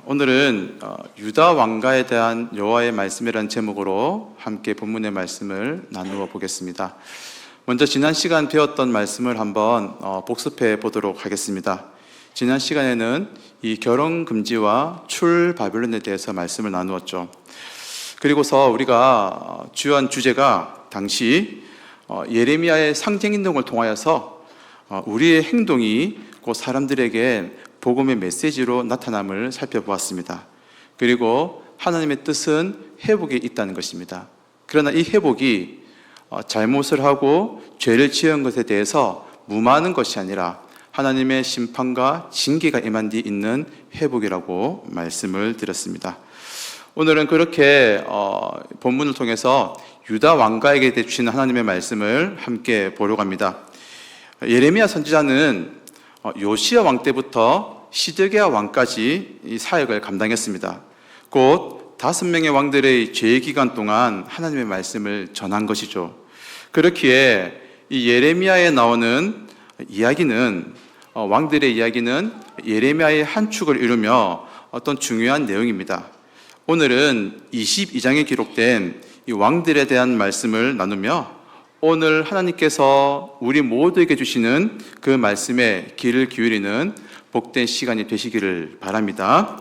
오늘은 유다 왕가에 대한 여호와의 말씀이라는 제목으로 함께 본문의 말씀을 나누어 보겠습니다. 먼저 지난 시간 배웠던 말씀을 한번 복습해 보도록 하겠습니다. 지난 시간에는 이 결혼 금지와 출 바벨론에 대해서 말씀을 나누었죠. 그리고서 우리가 주요한 주제가 당시 예레미야의 상징행동을 통하여서 우리의 행동이 곧 사람들에게 복음의 메시지로 나타남을 살펴보았습니다. 그리고 하나님의 뜻은 회복에 있다는 것입니다. 그러나 이 회복이 잘못을 하고 죄를 지은 것에 대해서 무마하는 것이 아니라 하나님의 심판과 징계가 임한 뒤 있는 회복이라고 말씀을 드렸습니다. 오늘은 그렇게 본문을 통해서 유다 왕가에게 주시는 하나님의 말씀을 함께 보려고 합니다. 예레미야 선지자는 요시야 왕 때부터 시드기야 왕까지 이 사역을 감당했습니다. 곧 5명의 왕들의 재해 기간 동안 하나님의 말씀을 전한 것이죠. 그렇기에 이 예레미야에 나오는 이야기는 왕들의 이야기는 예레미야의 한 축을 이루며 어떤 중요한 내용입니다. 오늘은 22장에 기록된 이 왕들에 대한 말씀을 나누며 오늘 하나님께서 우리 모두에게 주시는 그 말씀에 귀를 기울이는 복된 시간이 되시기를 바랍니다.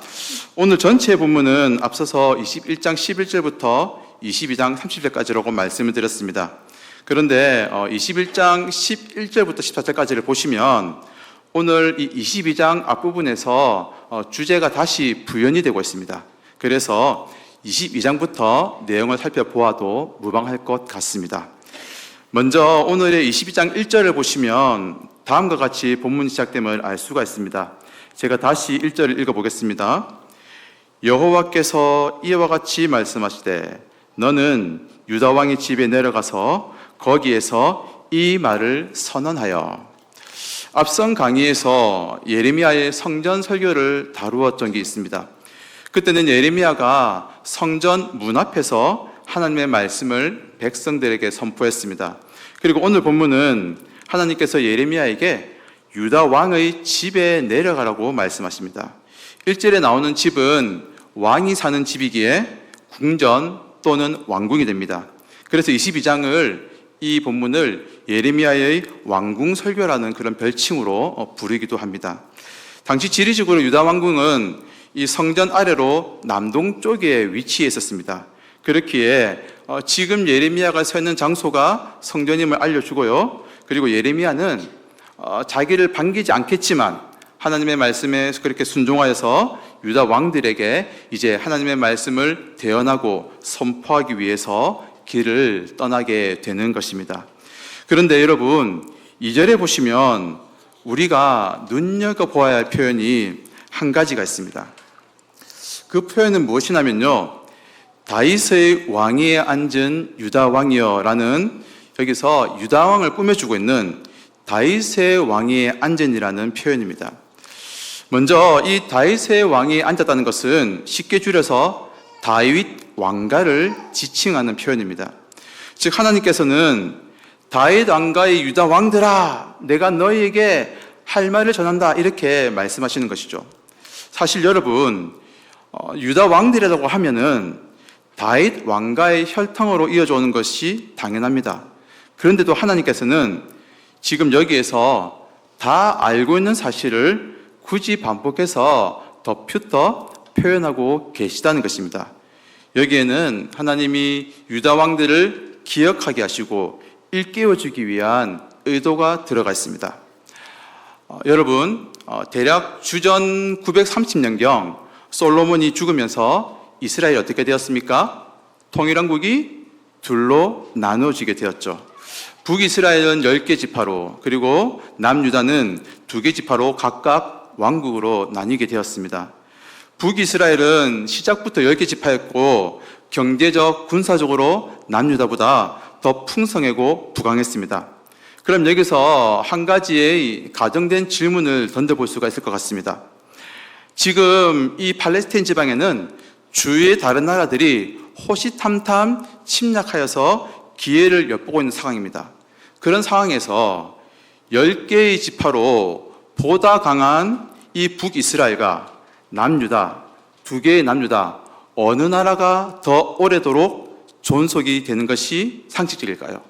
오늘 전체 본문은 앞서서 21장 11절부터 22장 30절까지라고 말씀을 드렸습니다. 그런데 21장 11절부터 14절까지를 보시면 오늘 이 22장 앞부분에서 주제가 다시 부연이 되고 있습니다. 그래서 22장부터 내용을 살펴보아도 무방할 것 같습니다. 먼저 오늘의 22장 1절을 보시면 다음과 같이 본문이 시작됨을 알 수가 있습니다. 제가 다시 1절을 읽어보겠습니다. 여호와께서 이와 같이 말씀하시되 너는 유다 왕의 집에 내려가서 거기에서 이 말을 선언하여. 앞선 강의에서 예레미야의 성전 설교를 다루었던 게 있습니다. 그때는 예레미야가 성전 문 앞에서 하나님의 말씀을 백성들에게 선포했습니다. 그리고 오늘 본문은 하나님께서 예레미야에게 유다 왕의 집에 내려가라고 말씀하십니다. 1절에 나오는 집은 왕이 사는 집이기에 궁전 또는 왕궁이 됩니다. 그래서 22장을 이 본문을 예레미야의 왕궁 설교라는 그런 별칭으로 부르기도 합니다. 당시 지리적으로 유다 왕궁은 이 성전 아래로 남동쪽에 위치해 있었습니다. 그렇기에 지금 예레미야가 서 있는 장소가 성전임을 알려주고요. 그리고 예레미야는 자기를 반기지 않겠지만 하나님의 말씀에 그렇게 순종하여서 유다 왕들에게 이제 하나님의 말씀을 대언하고 선포하기 위해서 길을 떠나게 되는 것입니다. 그런데 여러분 2절에 보시면 우리가 눈여겨보아야 할 표현이 한 가지가 있습니다. 그 표현은 무엇이냐면요, 다윗의 왕위에 앉은 유다 왕이여 라는, 여기서 유다 왕을 꾸며주고 있는 다윗의 왕위에 앉은이라는 표현입니다. 먼저 이 다윗의 왕위에 앉았다는 것은 쉽게 줄여서 다윗 왕가를 지칭하는 표현입니다. 즉 하나님께서는 다윗 왕가의 유다 왕들아, 내가 너희에게 할 말을 전한다, 이렇게 말씀하시는 것이죠. 사실 여러분, 유다 왕들이라고 하면은 다윗 왕가의 혈통으로 이어져 오는 것이 당연합니다. 그런데도 하나님께서는 지금 여기에서 다 알고 있는 사실을 굳이 반복해서 덧붙여 표현하고 계시다는 것입니다. 여기에는 하나님이 유다 왕들을 기억하게 하시고 일깨워주기 위한 의도가 들어가 있습니다. 여러분, 대략 주전 930년경 솔로몬이 죽으면서 이스라엘이 어떻게 되었습니까? 통일왕국이 둘로 나누어지게 되었죠. 북이스라엘은 10개 지파로, 그리고 남유다는 2개 지파로 각각 왕국으로 나뉘게 되었습니다. 북이스라엘은 시작부터 10개 지파였고 경제적, 군사적으로 남유다보다 더 풍성하고 부강했습니다. 그럼 여기서 한 가지의 가정된 질문을 던져볼 수가 있을 것 같습니다. 지금 이 팔레스타인 지방에는 주위의 다른 나라들이 호시탐탐 침략하여서 기회를 엿보고 있는 상황입니다. 그런 상황에서 10개의 지파로 보다 강한 이 북이스라엘과 남유다 두 개의 남유다, 어느 나라가 더 오래도록 존속이 되는 것이 상식적일까요?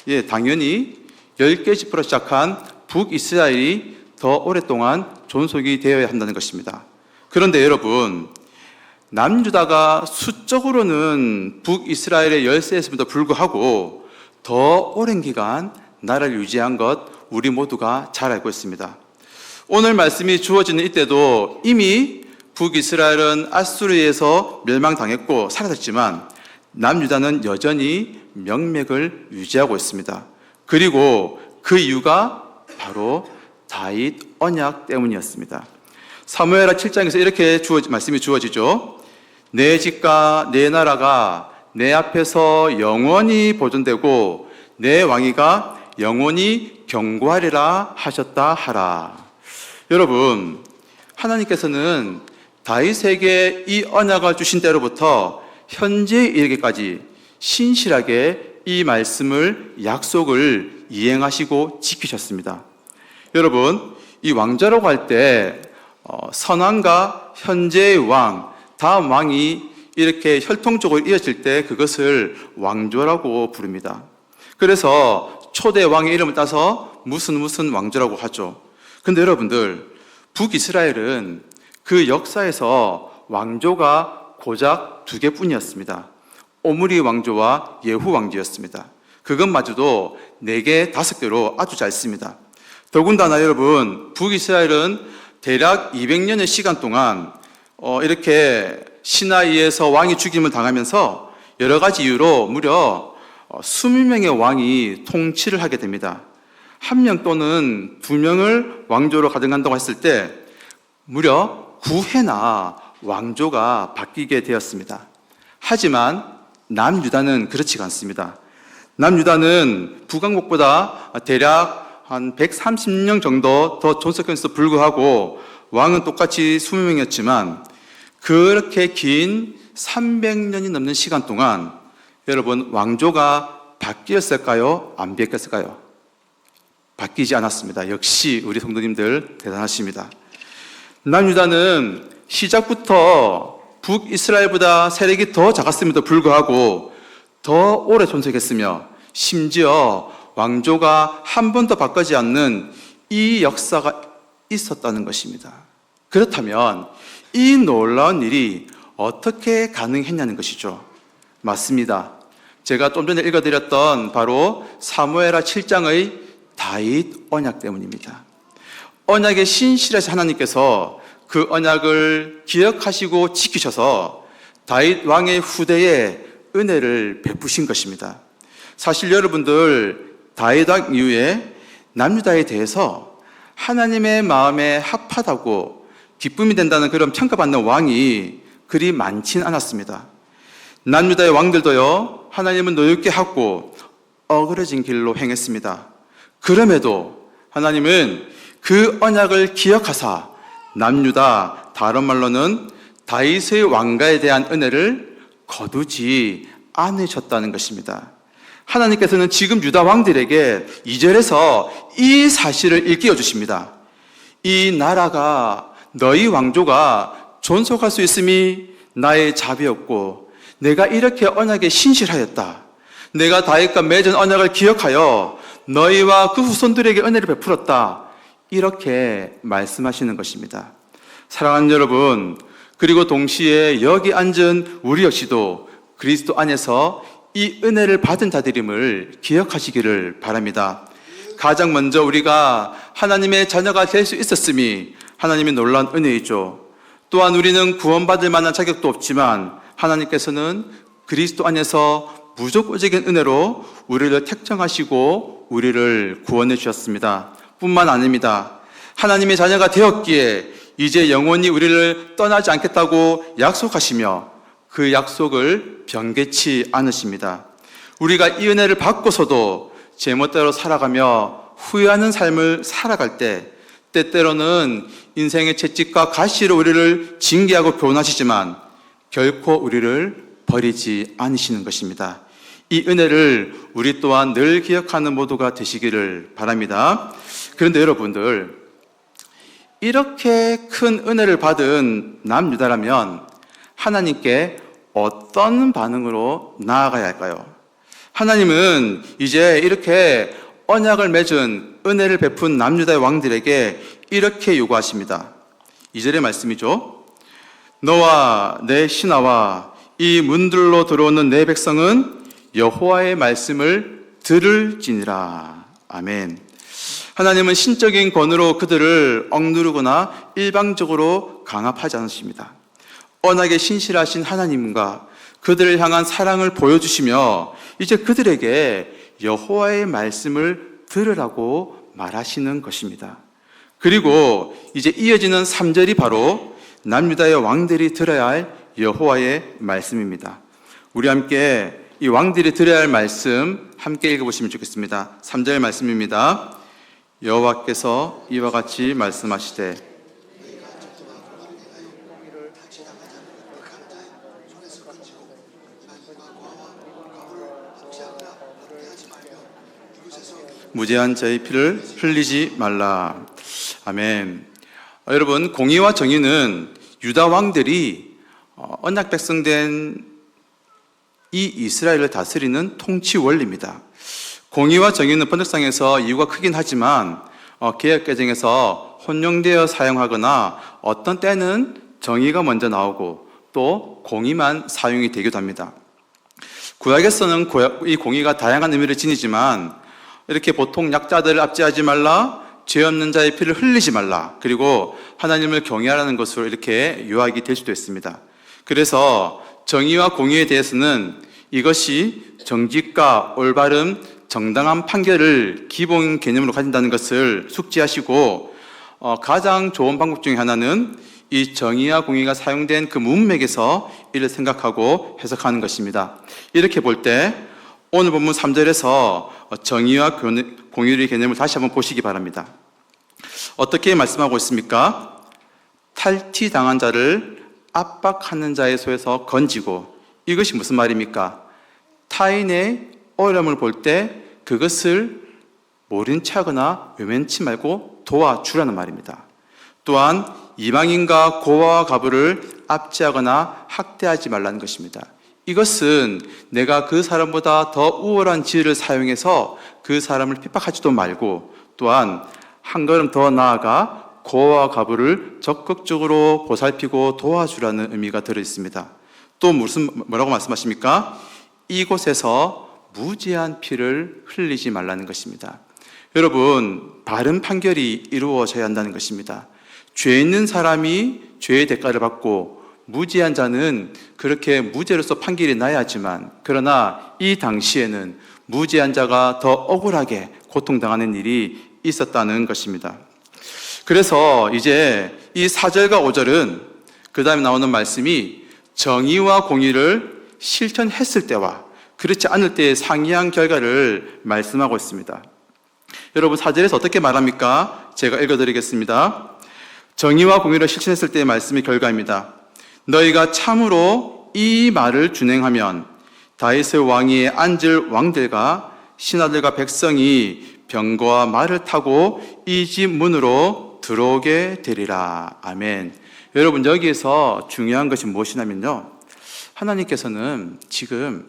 예, 당연히 10개 지파로 시작한 북이스라엘이 더 오랫동안 존속이 되어야 한다는 것입니다. 그런데 여러분, 남유다가 수적으로는 북이스라엘의 열세였음에도 불구하고 더 오랜 기간 나라를 유지한 것 우리 모두가 잘 알고 있습니다. 오늘 말씀이 주어지는 이때도 이미 북이스라엘은 아수르에서 멸망당했고 사라졌지만 남유다는 여전히 명맥을 유지하고 있습니다. 그리고 그 이유가 바로 다윗 언약 때문이었습니다. 사무엘하 7장에서 이렇게 말씀이 주어지죠. 내 집과 내 나라가 내 앞에서 영원히 보존되고 내 왕위가 영원히 경고하리라 하셨다 하라. 여러분, 하나님께서는 다윗에게 이 언약을 주신 때로부터 현재에 이르기까지 신실하게 이 말씀을, 약속을 이행하시고 지키셨습니다. 여러분, 이 왕자라고 할 때 선왕과 현재의 왕, 다음 왕이 이렇게 혈통적으로 이어질 때 그것을 왕조라고 부릅니다. 그래서 초대 왕의 이름을 따서 무슨 왕조라고 하죠. 근데 여러분들, 북이스라엘은 그 역사에서 왕조가 고작 2개뿐이었습니다. 오므리 왕조와 예후 왕조였습니다. 그것마저도 4개, 5개로 아주 짧습니다. 더군다나 여러분, 북이스라엘은 대략 200년의 시간 동안 이렇게 시나이에서 왕이 죽임을 당하면서 여러 가지 이유로 무려 20명의 왕이 통치를 하게 됩니다. 1명 또는 2명을 왕조로 가져간다고 했을 때 무려 9회나 왕조가 바뀌게 되었습니다. 하지만 남유다는 그렇지가 않습니다. 남유다는 북왕국보다 대략 한 130년 정도 더 존속했음에도 불구하고 왕은 똑같이 20명이었지만 그렇게 긴 300년이 넘는 시간 동안 여러분, 왕조가 바뀌었을까요? 안 바뀌었을까요? 바뀌지 않았습니다. 역시 우리 성도님들 대단하십니다. 남유다는 시작부터 북이스라엘보다 세력이 더 작았음에도 불구하고 더 오래 존속했으며 심지어 왕조가 한 번도 바뀌지 않는 이 역사가 있었다는 것입니다. 그렇다면 이 놀라운 일이 어떻게 가능했냐는 것이죠. 맞습니다. 제가 좀 전에 읽어드렸던 바로 사무엘하 7장의 다윗 언약 때문입니다. 언약의 신실하신 하나님께서 그 언약을 기억하시고 지키셔서 다윗 왕의 후대에 은혜를 베푸신 것입니다. 사실 여러분들, 다윗 왕 이후에 남유다에 대해서 하나님의 마음에 합하다고 기쁨이 된다는 그런 평가받는 왕이 그리 많지는 않았습니다. 남유다의 왕들도요, 하나님은 노엽게 하고 어그러진 길로 행했습니다. 그럼에도 하나님은 그 언약을 기억하사 남유다, 다른 말로는 다윗의 왕가에 대한 은혜를 거두지 않으셨다는 것입니다. 하나님께서는 지금 유다 왕들에게 2절에서 이 사실을 일깨워 주십니다. 이 나라가, 너희 왕조가 존속할 수 있음이 나의 자비였고 내가 이렇게 언약에 신실하였다. 내가 다윗과 맺은 언약을 기억하여 너희와 그 후손들에게 은혜를 베풀었다. 이렇게 말씀하시는 것입니다. 사랑하는 여러분, 그리고 동시에 여기 앉은 우리 역시도 그리스도 안에서 이 은혜를 받은 자들임을 기억하시기를 바랍니다. 가장 먼저 우리가 하나님의 자녀가 될 수 있었음이 하나님의 놀라운 은혜이죠. 또한 우리는 구원받을 만한 자격도 없지만 하나님께서는 그리스도 안에서 무조건적인 은혜로 우리를 택정하시고 우리를 구원해 주셨습니다. 뿐만 아닙니다. 하나님의 자녀가 되었기에 이제 영원히 우리를 떠나지 않겠다고 약속하시며 그 약속을 변개치 않으십니다. 우리가 이 은혜를 받고서도 제멋대로 살아가며 후회하는 삶을 살아갈 때 때때로는 인생의 채찍과 가시로 우리를 징계하고 교훈하시지만 결코 우리를 버리지 않으시는 것입니다. 이 은혜를 우리 또한 늘 기억하는 모두가 되시기를 바랍니다. 그런데 여러분들, 이렇게 큰 은혜를 받은 남유다라면 하나님께 어떤 반응으로 나아가야 할까요? 하나님은 이제 이렇게 언약을 맺은 은혜를 베푼 남유다의 왕들에게 이렇게 요구하십니다. 2절의 말씀이죠. 너와 내 신하와 이 문들로 들어오는 내 백성은 여호와의 말씀을 들을지니라. 아멘. 하나님은 신적인 권위로 그들을 억누르거나 일방적으로 강압하지 않으십니다. 언약에 신실하신 하나님과 그들을 향한 사랑을 보여주시며 이제 그들에게 여호와의 말씀을 들으라고 말하시는 것입니다. 그리고 이제 이어지는 3절이 바로 남유다의 왕들이 들어야 할 여호와의 말씀입니다. 우리 함께 이 왕들이 들어야 할 말씀 함께 읽어보시면 좋겠습니다. 3절 말씀입니다. 여호와께서 이와 같이 말씀하시되 무죄한 자의 피를 흘리지 말라. 아멘. 여러분, 공의와 정의는 유다 왕들이 언약 백성된 이 이스라엘을 다스리는 통치 원리입니다. 공의와 정의는 번역상에서 이유가 크긴 하지만 개역개정에서 혼용되어 사용하거나 어떤 때는 정의가 먼저 나오고 또 공의만 사용이 되기도 합니다. 구약에서는 이 공의가 다양한 의미를 지니지만 이렇게 보통 약자들을 압제하지 말라, 죄 없는 자의 피를 흘리지 말라, 그리고 하나님을 경외하라는 것으로 이렇게 요약이 될 수도 있습니다. 그래서 정의와 공의에 대해서는 이것이 정직과 올바름, 정당한 판결을 기본 개념으로 가진다는 것을 숙지하시고 가장 좋은 방법 중에 하나는 이 정의와 공의가 사용된 그 문맥에서 이를 생각하고 해석하는 것입니다. 이렇게 볼 때 오늘 본문 3절에서 정의와 공의의 개념을 다시 한번 보시기 바랍니다. 어떻게 말씀하고 있습니까? 탈취당한 자를 압박하는 자의 손에서 건지고, 이것이 무슨 말입니까? 타인의 어려움을 볼 때 그것을 모른 체 하거나 외면치 말고 도와주라는 말입니다. 또한 이방인과 고아와 과부를 압제하거나 학대하지 말라는 것입니다. 이것은 내가 그 사람보다 더 우월한 지혜를 사용해서 그 사람을 핍박하지도 말고, 또한 한 걸음 더 나아가 고아와 과부를 적극적으로 보살피고 도와주라는 의미가 들어있습니다. 또 뭐라고 말씀하십니까? 이곳에서 무죄한 피를 흘리지 말라는 것입니다. 여러분, 바른 판결이 이루어져야 한다는 것입니다. 죄 있는 사람이 죄의 대가를 받고 무죄한 자는 그렇게 무죄로서 판결이 나야지만, 그러나 이 당시에는 무죄한 자가 더 억울하게 고통당하는 일이 있었다는 것입니다. 그래서 이제 이 4절과 5절은 그 다음에 나오는 말씀이 정의와 공의를 실천했을 때와 그렇지 않을 때의 상이한 결과를 말씀하고 있습니다. 여러분, 4절에서 어떻게 말합니까? 제가 읽어드리겠습니다. 정의와 공의를 실천했을 때의 말씀의 결과입니다. 너희가 참으로 이 말을 준행하면 다윗의 왕위에 앉을 왕들과 신하들과 백성이 병거와 말을 타고 이 집 문으로 들어오게 되리라. 아멘. 여러분, 여기에서 중요한 것이 무엇이냐면요, 하나님께서는 지금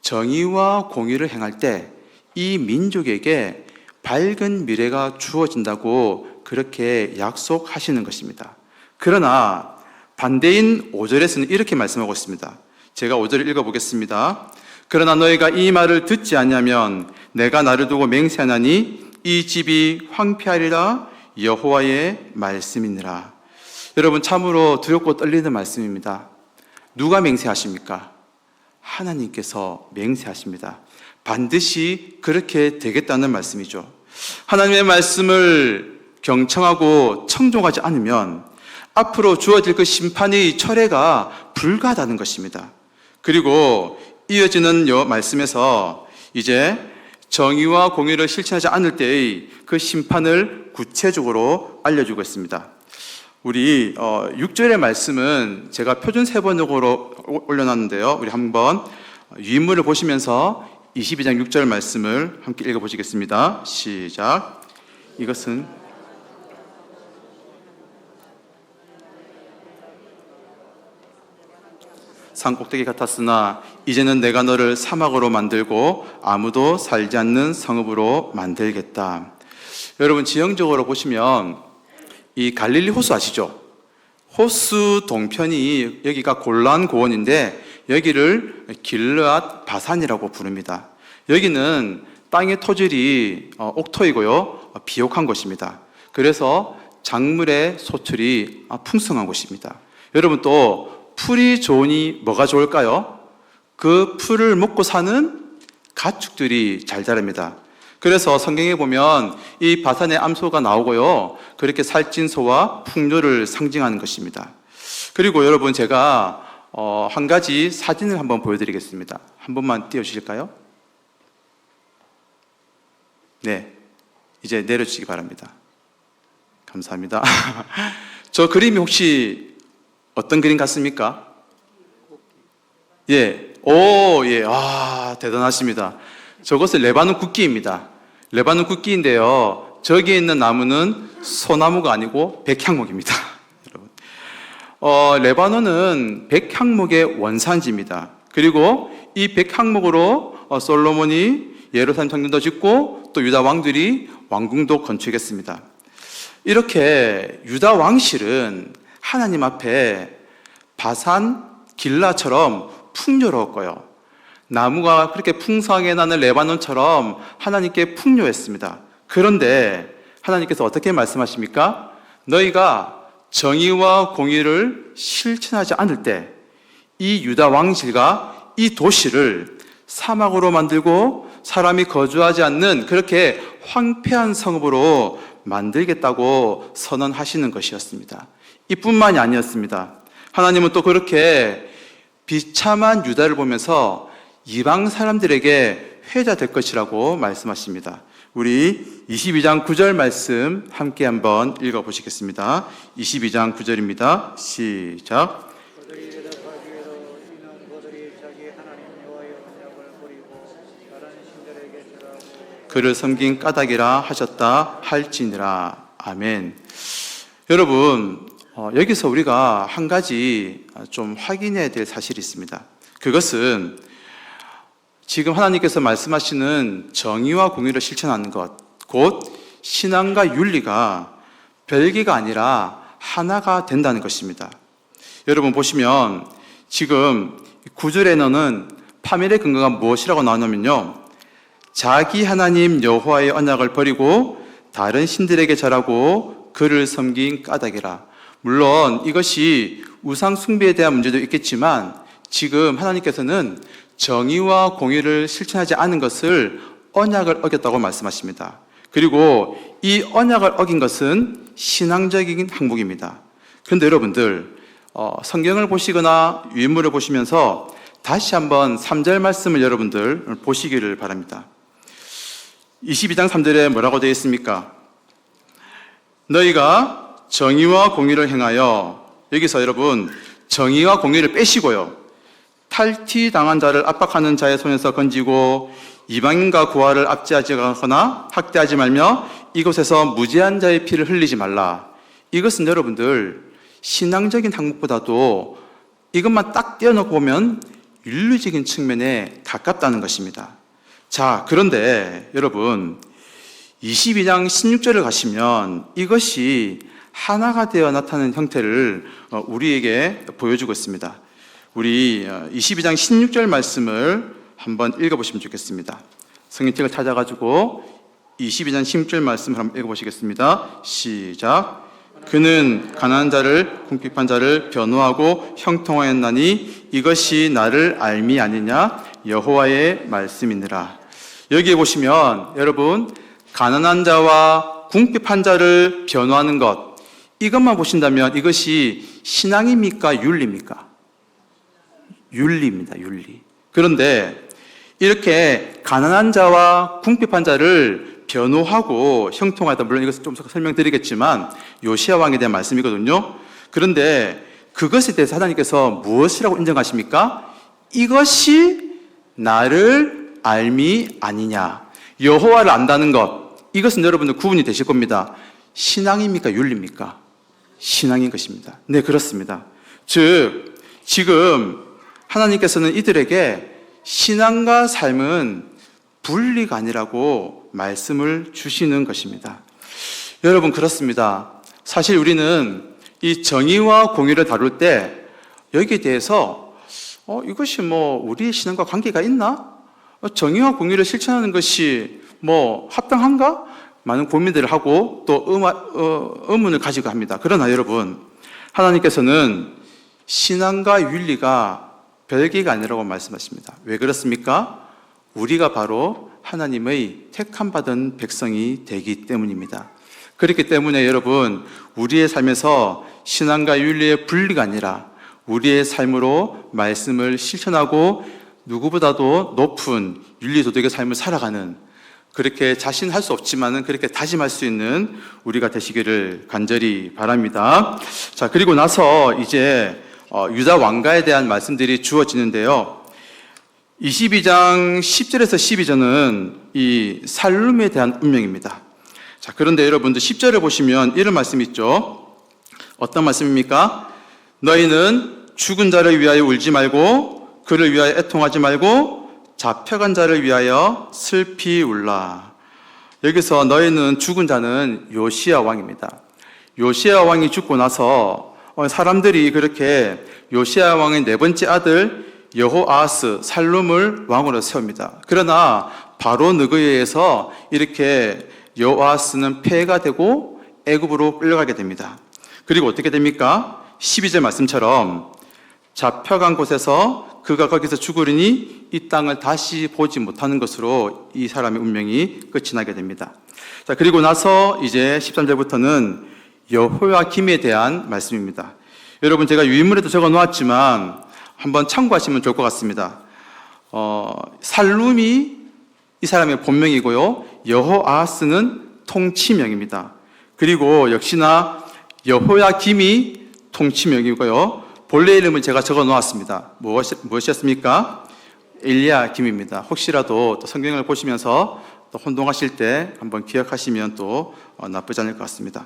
정의와 공의를 행할 때 이 민족에게 밝은 미래가 주어진다고 그렇게 약속하시는 것입니다. 그러나 반대인 5절에서는 이렇게 말씀하고 있습니다. 제가 5절을 읽어보겠습니다. 그러나 너희가 이 말을 듣지 않냐면 내가 나를 두고 맹세하나니 이 집이 황폐하리라. 여호와의 말씀이니라. 여러분, 참으로 두렵고 떨리는 말씀입니다. 누가 맹세하십니까? 하나님께서 맹세하십니다. 반드시 그렇게 되겠다는 말씀이죠. 하나님의 말씀을 경청하고 청종하지 않으면 앞으로 주어질 그 심판의 철회가 불가하다는 것입니다. 그리고 이어지는 말씀에서 이제 정의와 공의를 실천하지 않을 때의 그 심판을 구체적으로 알려주고 있습니다. 우리 6절의 말씀은 제가 표준 세번역으로 올려놨는데요. 우리 한번 유인물을 보시면서 22장 6절 말씀을 함께 읽어보시겠습니다. 시작. 이것은 산 꼭대기 같았으나 이제는 내가 너를 사막으로 만들고 아무도 살지 않는 성읍으로 만들겠다. 여러분, 지형적으로 보시면 이 갈릴리 호수 아시죠? 호수 동편이 여기가 골란 고원인데 여기를 길르앗 바산이라고 부릅니다. 여기는 땅의 토질이 옥토이고요, 비옥한 곳입니다. 그래서 작물의 소출이 풍성한 곳입니다. 여러분, 또 풀이 좋으니 뭐가 좋을까요? 그 풀을 먹고 사는 가축들이 잘 자랍니다. 그래서 성경에 보면 이 바산의 암소가 나오고요, 그렇게 살찐 소와 풍요를 상징하는 것입니다. 그리고 여러분, 제가 한 가지 사진을 한번 보여드리겠습니다. 한 번만 띄워주실까요? 네, 이제 내려주시기 바랍니다. 감사합니다. 저 그림이 혹시 어떤 그림 같습니까? 예, 예, 대단하십니다. 저것은 레바논 국기입니다. 레바논 국기인데요, 저기에 있는 나무는 소나무가 아니고 백향목입니다. 여러분, 레바논은 백향목의 원산지입니다. 그리고 이 백향목으로 솔로몬이 예루살렘 성전도 짓고 또 유다 왕들이 왕궁도 건축했습니다. 이렇게 유다 왕실은 하나님 앞에 바산 길라처럼 풍요로웠고요, 나무가 그렇게 풍성하게 나는 레바논처럼 하나님께 풍요했습니다. 그런데 하나님께서 어떻게 말씀하십니까? 너희가 정의와 공의를 실천하지 않을 때 이 유다 왕실과 이 도시를 사막으로 만들고 사람이 거주하지 않는 그렇게 황폐한 성읍으로 만들겠다고 선언하시는 것이었습니다. 이뿐만이 아니었습니다. 하나님은 또 그렇게 비참한 유다를 보면서 이방 사람들에게 회자될 것이라고 말씀하십니다. 우리 22장 9절 말씀 함께 한번 읽어보시겠습니다. 22장 9절입니다. 시작. 그를 섬긴 까닭이라 하셨다 할지니라. 아멘. 여러분, 여기서 우리가 한 가지 좀 확인해야 될 사실이 있습니다. 그것은 지금 하나님께서 말씀하시는 정의와 공의를 실천하는 것, 곧 신앙과 윤리가 별개가 아니라 하나가 된다는 것입니다. 여러분 보시면 지금 9절에는 파멸의 근거가 무엇이라고 나오냐면요, 자기 하나님 여호와의 언약을 버리고 다른 신들에게 절하고 그를 섬긴 까닭이라. 물론 이것이 우상 숭배에 대한 문제도 있겠지만 지금 하나님께서는 정의와 공의를 실천하지 않은 것을 언약을 어겼다고 말씀하십니다. 그리고 이 언약을 어긴 것은 신앙적인 항목입니다. 그런데 여러분들, 성경을 보시거나 유인물을 보시면서 다시 한번 3절 말씀을 여러분들 보시기를 바랍니다. 22장 3절에 뭐라고 되어 있습니까? 너희가 정의와 공의를 행하여, 여기서 여러분 정의와 공의를 빼시고요, 탈취당한 자를 압박하는 자의 손에서 건지고 이방인과 고아를 압제하지 않거나 학대하지 말며 이곳에서 무죄한 자의 피를 흘리지 말라. 이것은 여러분들 신앙적인 항목보다도 이것만 딱 떼어놓고 보면 윤리적인 측면에 가깝다는 것입니다. 자, 그런데 여러분 22장 16절을 가시면 이것이 하나가 되어 나타나는 형태를 우리에게 보여주고 있습니다. 우리 22장 16절 말씀을 한번 읽어보시면 좋겠습니다. 성경책을 찾아가지고 22장 16절 말씀을 한번 읽어보시겠습니다. 시작. 그는 가난한 자를 궁핍한 자를 변호하고 형통하였나니 이것이 나를 알미 아니냐 여호와의 말씀이니라. 여기에 보시면 여러분 가난한 자와 궁핍한 자를 변호하는 것, 이것만 보신다면 이것이 신앙입니까 윤리입니까? 윤리입니다. 윤리. 그런데 이렇게 가난한 자와 궁핍한 자를 변호하고 형통하다, 물론 이것을 좀 설명드리겠지만 요시야 왕에 대한 말씀이거든요. 그런데 그것에 대해서 하나님께서 무엇이라고 인정하십니까? 이것이 나를 알미 아니냐, 여호와를 안다는 것, 이것은 여러분들 구분이 되실 겁니다. 신앙입니까 윤리입니까? 신앙인 것입니다. 네, 그렇습니다. 즉 지금 하나님께서는 이들에게 신앙과 삶은 분리가 아니라고 말씀을 주시는 것입니다. 여러분, 그렇습니다. 사실 우리는 이 정의와 공의를 다룰 때 여기에 대해서 이것이 우리의 신앙과 관계가 있나? 정의와 공의를 실천하는 것이 합당한가? 많은 고민들을 하고 또 의문을 가지고 합니다. 그러나 여러분, 하나님께서는 신앙과 윤리가 별개가 아니라고 말씀하십니다. 왜 그렇습니까? 우리가 바로 하나님의 택함 받은 백성이 되기 때문입니다. 그렇기 때문에 여러분, 우리의 삶에서 신앙과 윤리의 분리가 아니라 우리의 삶으로 말씀을 실천하고 누구보다도 높은 윤리 도덕의 삶을 살아가는, 그렇게 자신할 수 없지만은 그렇게 다짐할 수 있는 우리가 되시기를 간절히 바랍니다. 자, 그리고 나서 이제 유다 왕가에 대한 말씀들이 주어지는데요. 22장 10절에서 12절은 이 살룸에 대한 운명입니다. 자, 그런데 여러분들 10절을 보시면 이런 말씀이 있죠. 어떤 말씀입니까? 너희는 죽은 자를 위하여 울지 말고 그를 위하여 애통하지 말고 잡혀간 자를 위하여 슬피 울라. 여기서 너희는 죽은 자는 요시야 왕입니다. 요시야 왕이 죽고 나서 사람들이 그렇게 요시야 왕의 네 번째 아들 여호아하스 살룸을 왕으로 세웁니다. 그러나 바로 느그에 의해서 이렇게 여호아하스는 폐해가 되고 애굽으로 끌려가게 됩니다. 그리고 어떻게 됩니까? 12절 말씀처럼 잡혀간 곳에서 그가 거기서 죽으리니 이 땅을 다시 보지 못하는 것으로 이 사람의 운명이 끝이 나게 됩니다. 자, 그리고 나서 이제 13절부터는 여호야김에 대한 말씀입니다. 여러분, 제가 유인물에도 적어 놓았지만 한번 참고하시면 좋을 것 같습니다. 살룸이 이 사람의 본명이고요, 여호아하스는 통치명입니다. 그리고 역시나 여호야김이 통치명이고요, 본래 이름을 제가 적어 놓았습니다. 무엇이었습니까? 엘리야김입니다. 혹시라도 또 성경을 보시면서 또 혼동하실 때 한번 기억하시면 또 나쁘지 않을 것 같습니다.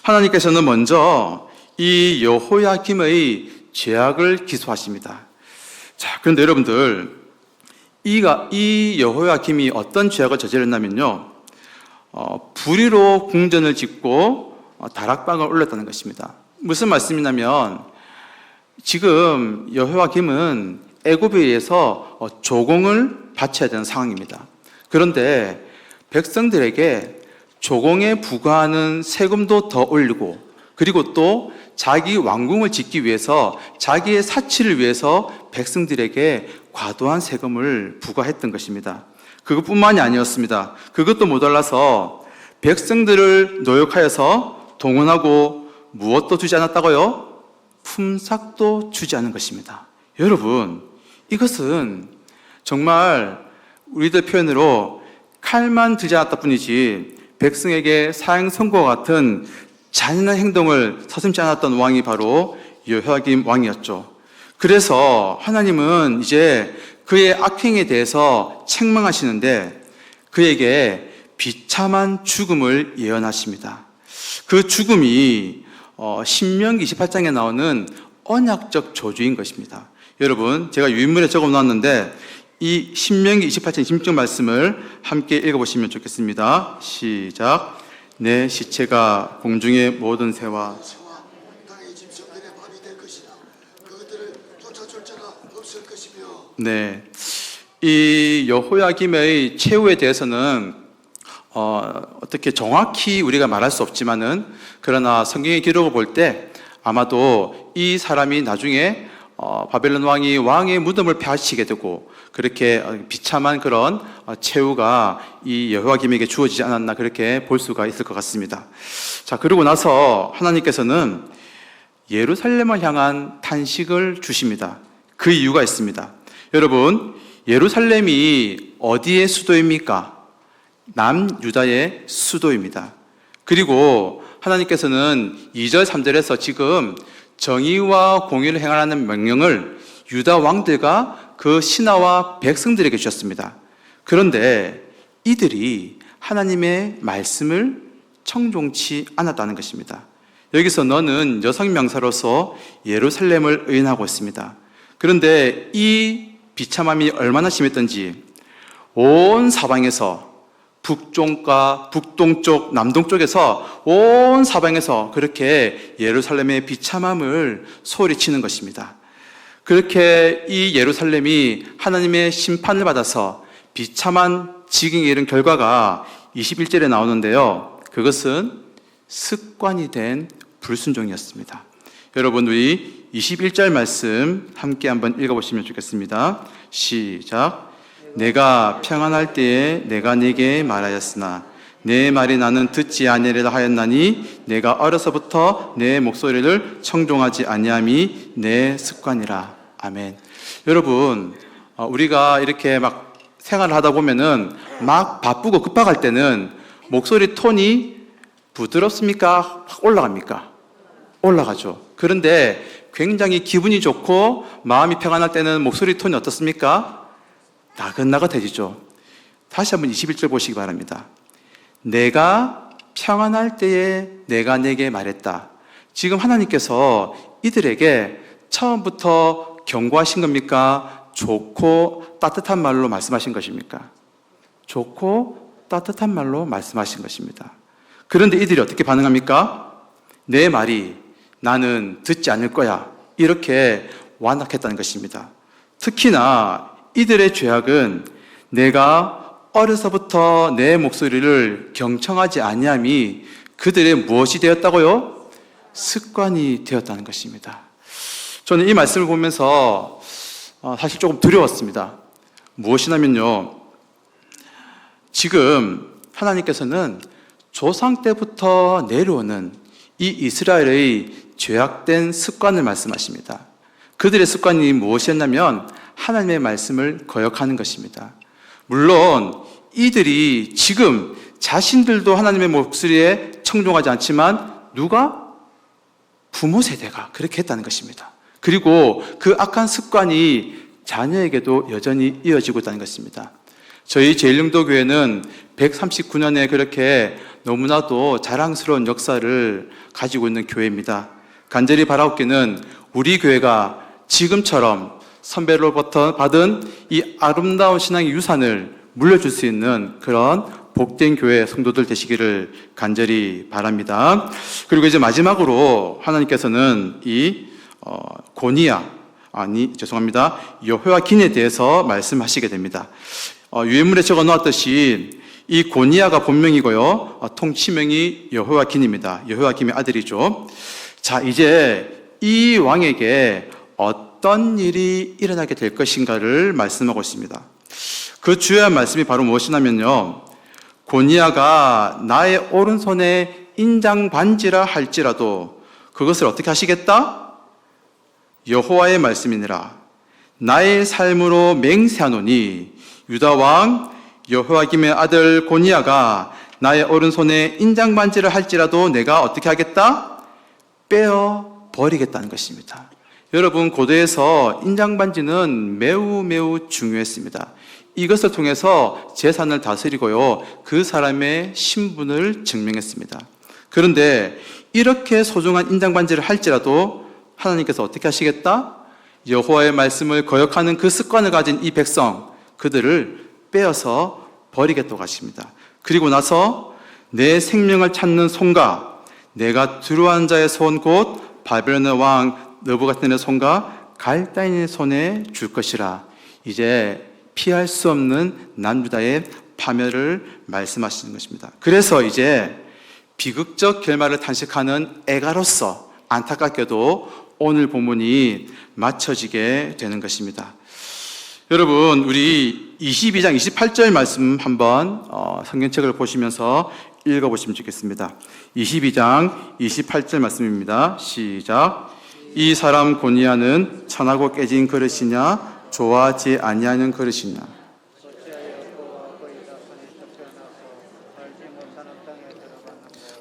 하나님께서는 먼저 이 여호야김의 죄악을 기소하십니다. 자, 그런데 여러분들, 이 여호야김이 어떤 죄악을 저질렀냐면요, 불의로 궁전을 짓고 다락방을 올렸다는 것입니다. 무슨 말씀이냐면, 지금 여호야김은 애굽에 의해서 조공을 바쳐야 되는 상황입니다. 그런데 백성들에게 조공에 부과하는 세금도 더 올리고, 그리고 또 자기 왕궁을 짓기 위해서, 자기의 사치를 위해서 백성들에게 과도한 세금을 부과했던 것입니다. 그것뿐만이 아니었습니다. 그것도 모자라서 백성들을 노역하여서 동원하고 무엇도 주지 않았다고요? 품삯도 주지 않은 것입니다. 여러분, 이것은 정말 우리들 표현으로 칼만 들지 않았다 뿐이지 백성에게 사형 선고와 같은 잔인한 행동을 서슴지 않았던 왕이 바로 여호야김 왕이었죠. 그래서 하나님은 이제 그의 악행에 대해서 책망하시는데 그에게 비참한 죽음을 예언하십니다. 그 죽음이 신명기 28장에 나오는 언약적 저주인 것입니다. 여러분, 제가 유인물에 적어 놓았는데 이 신명기 28장 26절 말씀을 함께 읽어보시면 좋겠습니다. 시작. 내 시체가 공중의 모든 새와 땅의 짐승들의 밥이 될 것이라. 그것들을 쫓아줄 자가 없을 것이며. 네, 이 여호야김의 최후에 대해서는 어떻게 정확히 우리가 말할 수 없지만은, 그러나 성경의 기록을 볼 때 아마도 이 사람이 나중에 바벨론 왕이 왕의 무덤을 폐하시게 되고 그렇게 비참한 그런 최후가 이 여호야김에게 주어지지 않았나, 그렇게 볼 수가 있을 것 같습니다. 자, 그러고 나서 하나님께서는 예루살렘을 향한 탄식을 주십니다. 그 이유가 있습니다. 여러분, 예루살렘이 어디의 수도입니까? 남유다의 수도입니다. 그리고 하나님께서는 2절, 3절에서 지금 정의와 공의를 행하라는 명령을 유다 왕들과 그 신하와 백성들에게 주셨습니다. 그런데 이들이 하나님의 말씀을 청종치 않았다는 것입니다. 여기서 너는 여성 명사로서 예루살렘을 의인하고 있습니다. 그런데 이 비참함이 얼마나 심했던지 온 사방에서 북쪽과 북동쪽, 남동쪽에서 온 사방에서 그렇게 예루살렘의 비참함을 소리치는 것입니다. 그렇게 이 예루살렘이 하나님의 심판을 받아서 비참한 지경에 이른 결과가 21절에 나오는데요. 그것은 습관이 된 불순종이었습니다. 여러분, 우리 21절 말씀 함께 한번 읽어보시면 좋겠습니다. 시작. 내가 평안할 때에 내가 네게 말하였으나 내 말이 나는 듣지 아니하리라 하였나니 내가 어려서부터 내 목소리를 청종하지 아니함이 내 습관이라. 아멘. 여러분, 우리가 이렇게 막 생활을 하다 보면은 막 바쁘고 급박할 때는 목소리 톤이 부드럽습니까? 확 올라갑니까? 올라가죠. 그런데 굉장히 기분이 좋고 마음이 평안할 때는 목소리 톤이 어떻습니까? 나긋나긋해지죠. 다시 한번 21절 보시기 바랍니다. 내가 평안할 때에 내가 내게 말했다. 지금 하나님께서 이들에게 처음부터 경고하신 겁니까? 좋고 따뜻한 말로 말씀하신 것입니까? 좋고 따뜻한 말로 말씀하신 것입니다. 그런데 이들이 어떻게 반응합니까? 내 말이 나는 듣지 않을 거야. 이렇게 완악했다는 것입니다. 특히나 이들의 죄악은 내가 어려서부터 내 목소리를 경청하지 아니함이 그들의 무엇이 되었다고요? 습관이 되었다는 것입니다. 저는 이 말씀을 보면서 사실 조금 두려웠습니다. 무엇이냐면요, 지금 하나님께서는 조상 때부터 내려오는 이 이스라엘의 죄악된 습관을 말씀하십니다. 그들의 습관이 무엇이었냐면 하나님의 말씀을 거역하는 것입니다. 물론 이들이 지금 자신들도 하나님의 목소리에 청종하지 않지만 누가? 부모 세대가 그렇게 했다는 것입니다. 그리고 그 악한 습관이 자녀에게도 여전히 이어지고 있다는 것입니다. 저희 제1영도교회는 139년에 그렇게 너무나도 자랑스러운 역사를 가지고 있는 교회입니다. 간절히 바라옵기는 우리 교회가 지금처럼 선배로부터 받은 이 아름다운 신앙의 유산을 물려줄 수 있는 그런 복된 교회 성도들 되시기를 간절히 바랍니다. 그리고 이제 마지막으로 하나님께서는 이 여호야긴에 대해서 말씀하시게 됩니다. 유해물에 적어 놓았듯이 이 고니야가 본명이고요, 통치명이 여호야긴입니다. 여호야김의 아들이죠. 자, 이제 이 왕에게 어떤 일이 일어나게 될 것인가를 말씀하고 있습니다. 그 주요한 말씀이 바로 무엇이냐면요, 고니야가 나의 오른손에 인장 반지라 할지라도 그것을 어떻게 하시겠다? 여호와의 말씀이니라. 나의 삶으로 맹세하노니 유다 왕 여호야김의 아들 고니야가 나의 오른손에 인장 반지를 할지라도 내가 어떻게 하겠다? 빼어 버리겠다는 것입니다. 여러분, 고대에서 인장 반지는 매우 매우 중요했습니다. 이것을 통해서 재산을 다스리고요, 그 사람의 신분을 증명했습니다. 그런데 이렇게 소중한 인장 반지를 할지라도 하나님께서 어떻게 하시겠다? 여호와의 말씀을 거역하는 그 습관을 가진 이 백성, 그들을 빼어서 버리겠다고 하십니다. 그리고 나서 내 생명을 찾는 손과 내가 두루한 자의 손 곧 바벨론의 왕 느부갓네살의 손과 갈다인의 손에 줄 것이라. 이제 피할 수 없는 남유다의 파멸을 말씀하시는 것입니다. 그래서 이제 비극적 결말을 탄식하는 애가로서 안타깝게도 오늘 본문이 맞춰지게 되는 것입니다. 여러분, 우리 22장 28절 말씀 한번 성경책을 보시면서 읽어보시면 좋겠습니다. 22장 28절 말씀입니다. 시작. 이 사람 고니야는 천하고 깨진 그릇이냐 좋아하지 아니하는 그릇이냐.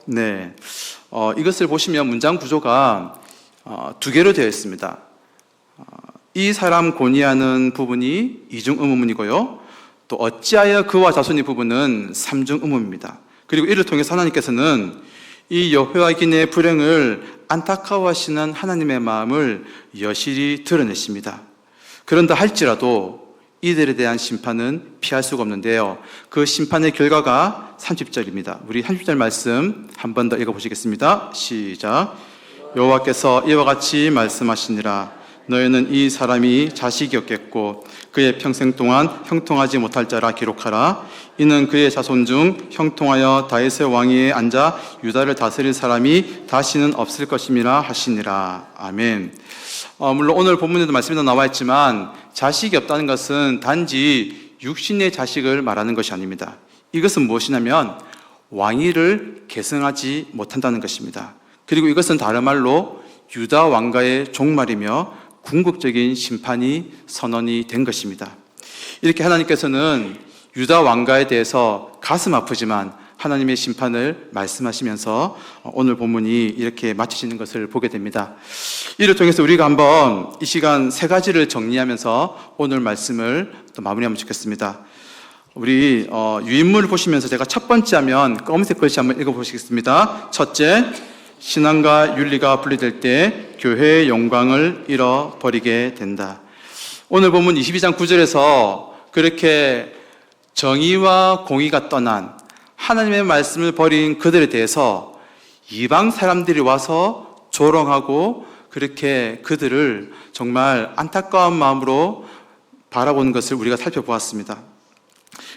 네, 이것을 보시면 문장 구조가 두 개로 되어 있습니다. 이 사람 고니야는 부분이 이중 의문문이고요, 또 어찌하여 그와 자손이 부분은 삼중 의문입니다. 그리고 이를 통해서 하나님께서는 이 여호야긴의 불행을 안타까워하시는 하나님의 마음을 여실히 드러내십니다. 그런다 할지라도 이들에 대한 심판은 피할 수가 없는데요. 그 심판의 결과가 30절입니다. 우리 30절 말씀 한 번 더 읽어보시겠습니다. 시작. 여호와께서 이와 같이 말씀하시니라. 너희는 이 사람이 자식이 없겠고 그의 평생 동안 형통하지 못할 자라 기록하라. 이는 그의 자손 중 형통하여 다윗의 왕위에 앉아 유다를 다스릴 사람이 다시는 없을 것임이라 하시니라. 아멘. 물론 오늘 본문에도 말씀이 나와 있지만 자식이 없다는 것은 단지 육신의 자식을 말하는 것이 아닙니다. 이것은 무엇이냐면 왕위를 계승하지 못한다는 것입니다. 그리고 이것은 다른 말로 유다 왕가의 종말이며 궁극적인 심판이 선언이 된 것입니다. 이렇게 하나님께서는 유다 왕가에 대해서 가슴 아프지만 하나님의 심판을 말씀하시면서 오늘 본문이 이렇게 마치시는 것을 보게 됩니다. 이를 통해서 우리가 한번 이 시간 세 가지를 정리하면서 오늘 말씀을 또 마무리하면 좋겠습니다. 우리 유인물을 보시면서 제가 첫 번째 하면 검은색 글씨 한번 읽어보시겠습니다. 첫째, 신앙과 윤리가 분리될 때 교회의 영광을 잃어버리게 된다. 오늘 본문 22장 9절에서 그렇게 정의와 공의가 떠난 하나님의 말씀을 버린 그들에 대해서 이방 사람들이 와서 조롱하고 그렇게 그들을 정말 안타까운 마음으로 바라보는 것을 우리가 살펴보았습니다.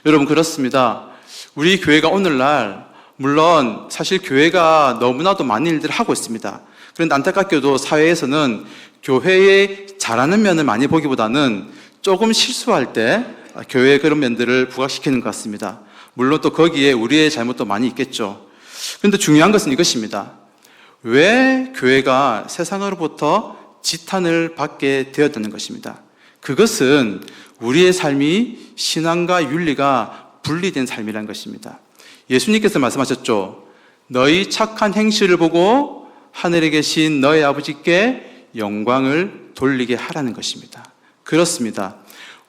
여러분, 그렇습니다. 우리 교회가 오늘날 물론 사실 교회가 너무나도 많은 일들을 하고 있습니다. 그런데 안타깝게도 사회에서는 교회의 잘하는 면을 많이 보기보다는 조금 실수할 때 교회의 그런 면들을 부각시키는 것 같습니다. 물론 또 거기에 우리의 잘못도 많이 있겠죠. 그런데 중요한 것은 이것입니다. 왜 교회가 세상으로부터 지탄을 받게 되었다는 것입니다. 그것은 우리의 삶이 신앙과 윤리가 분리된 삶이라는 것입니다. 예수님께서 말씀하셨죠. 너희 착한 행실을 보고 하늘에 계신 너희 아버지께 영광을 돌리게 하라는 것입니다. 그렇습니다.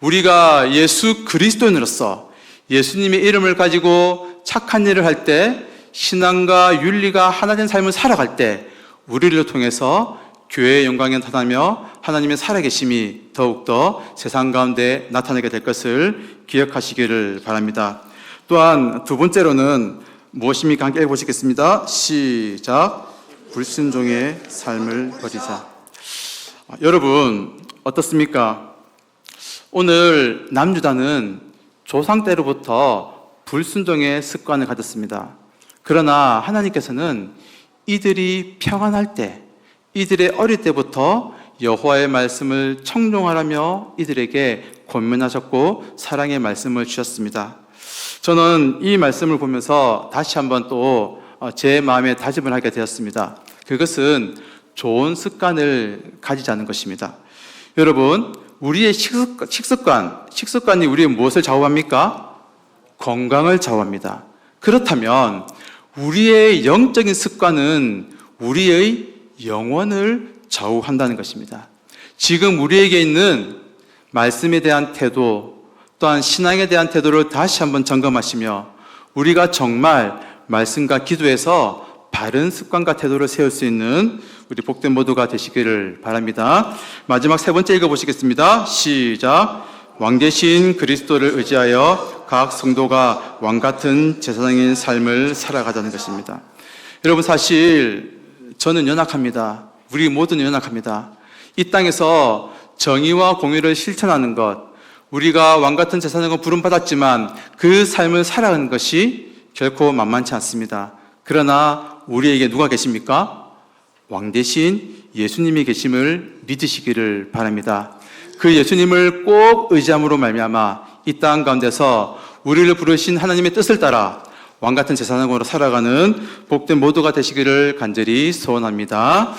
우리가 예수 그리스도인으로서 예수님의 이름을 가지고 착한 일을 할 때, 신앙과 윤리가 하나 된 삶을 살아갈 때 우리를 통해서 교회의 영광이 나타나며 하나님의 살아계심이 더욱더 세상 가운데 나타나게 될 것을 기억하시기를 바랍니다. 또한 두 번째로는 무엇입니까? 함께 읽어보시겠습니다. 시작. 불순종의 삶을 버리자. 여러분, 어떻습니까? 오늘 남유다는 조상 때로부터 불순종의 습관을 가졌습니다. 그러나 하나님께서는 이들이 평안할 때, 이들의 어릴 때부터 여호와의 말씀을 청종하라며 이들에게 권면하셨고 사랑의 말씀을 주셨습니다. 저는 이 말씀을 보면서 다시 한번 또 제 마음에 다짐을 하게 되었습니다. 그것은 좋은 습관을 가지자는 것입니다. 여러분, 우리의 식습관이 우리의 무엇을 좌우합니까? 건강을 좌우합니다. 그렇다면 우리의 영적인 습관은 우리의 영혼을 좌우한다는 것입니다. 지금 우리에게 있는 말씀에 대한 태도, 또한 신앙에 대한 태도를 다시 한번 점검하시며 우리가 정말 말씀과 기도에서 바른 습관과 태도를 세울 수 있는 우리 복된 모두가 되시기를 바랍니다. 마지막 세 번째 읽어보시겠습니다. 시작. 왕 대신 그리스도를 의지하여 각 성도가 왕 같은 제사장인 삶을 살아가자는 것입니다. 여러분, 사실 저는 연약합니다. 우리 모두는 연약합니다. 이 땅에서 정의와 공의를 실천하는 것, 우리가 왕 같은 제사장을 부름받았지만 그 삶을 살아가는 것이 결코 만만치 않습니다. 그러나 우리에게 누가 계십니까? 왕 대신 예수님이 계심을 믿으시기를 바랍니다. 그 예수님을 꼭 의지함으로 말미암아 이 땅 가운데서 우리를 부르신 하나님의 뜻을 따라 왕 같은 제사장으로 살아가는 복된 모두가 되시기를 간절히 소원합니다.